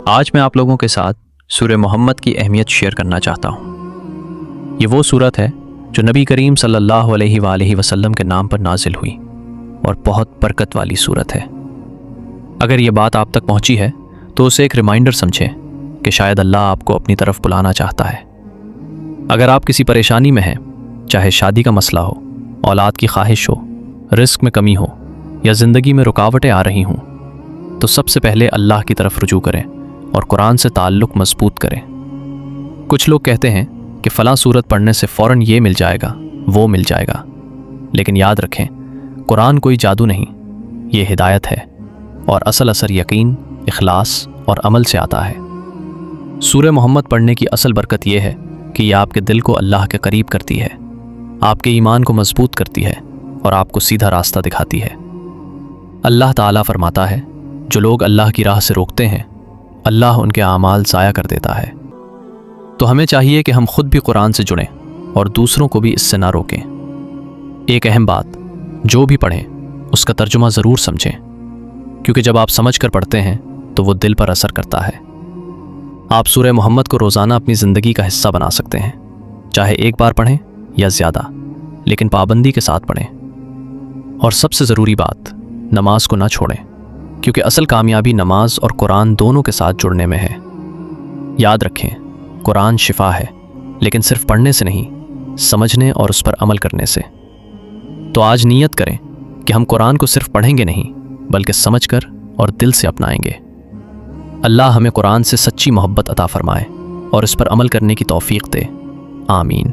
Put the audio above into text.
آج میں آپ لوگوں کے ساتھ سورہ محمد کی اہمیت شیئر کرنا چاہتا ہوں۔ یہ وہ سورت ہے جو نبی کریم صلی اللہ علیہ وآلہ وسلم کے نام پر نازل ہوئی اور بہت برکت والی سورت ہے۔ اگر یہ بات آپ تک پہنچی ہے تو اسے ایک ریمائنڈر سمجھیں کہ شاید اللہ آپ کو اپنی طرف بلانا چاہتا ہے۔ اگر آپ کسی پریشانی میں ہیں، چاہے شادی کا مسئلہ ہو، اولاد کی خواہش ہو، رزق میں کمی ہو یا زندگی میں رکاوٹیں آ رہی ہوں، تو سب سے پہلے اللہ کی طرف رجوع کریں اور قرآن سے تعلق مضبوط کریں۔ کچھ لوگ کہتے ہیں کہ فلاں سورت پڑھنے سے فوراً یہ مل جائے گا، وہ مل جائے گا، لیکن یاد رکھیں قرآن کوئی جادو نہیں، یہ ہدایت ہے اور اصل اثر یقین، اخلاص اور عمل سے آتا ہے۔ سورہ محمد پڑھنے کی اصل برکت یہ ہے کہ یہ آپ کے دل کو اللہ کے قریب کرتی ہے، آپ کے ایمان کو مضبوط کرتی ہے اور آپ کو سیدھا راستہ دکھاتی ہے۔ اللہ تعالیٰ فرماتا ہے، جو لوگ اللہ کی راہ سے روکتے ہیں اللہ ان کے اعمال ضائع کر دیتا ہے۔ تو ہمیں چاہیے کہ ہم خود بھی قرآن سے جڑیں اور دوسروں کو بھی اس سے نہ روکیں۔ ایک اہم بات، جو بھی پڑھیں اس کا ترجمہ ضرور سمجھیں، کیونکہ جب آپ سمجھ کر پڑھتے ہیں تو وہ دل پر اثر کرتا ہے۔ آپ سورہ محمد کو روزانہ اپنی زندگی کا حصہ بنا سکتے ہیں، چاہے ایک بار پڑھیں یا زیادہ، لیکن پابندی کے ساتھ پڑھیں۔ اور سب سے ضروری بات، نماز کو نہ چھوڑیں، کیونکہ اصل کامیابی نماز اور قرآن دونوں کے ساتھ جڑنے میں ہے۔ یاد رکھیں، قرآن شفا ہے، لیکن صرف پڑھنے سے نہیں، سمجھنے اور اس پر عمل کرنے سے۔ تو آج نیت کریں کہ ہم قرآن کو صرف پڑھیں گے نہیں، بلکہ سمجھ کر اور دل سے اپنائیں گے۔ اللہ ہمیں قرآن سے سچی محبت عطا فرمائے اور اس پر عمل کرنے کی توفیق دے۔ آمین۔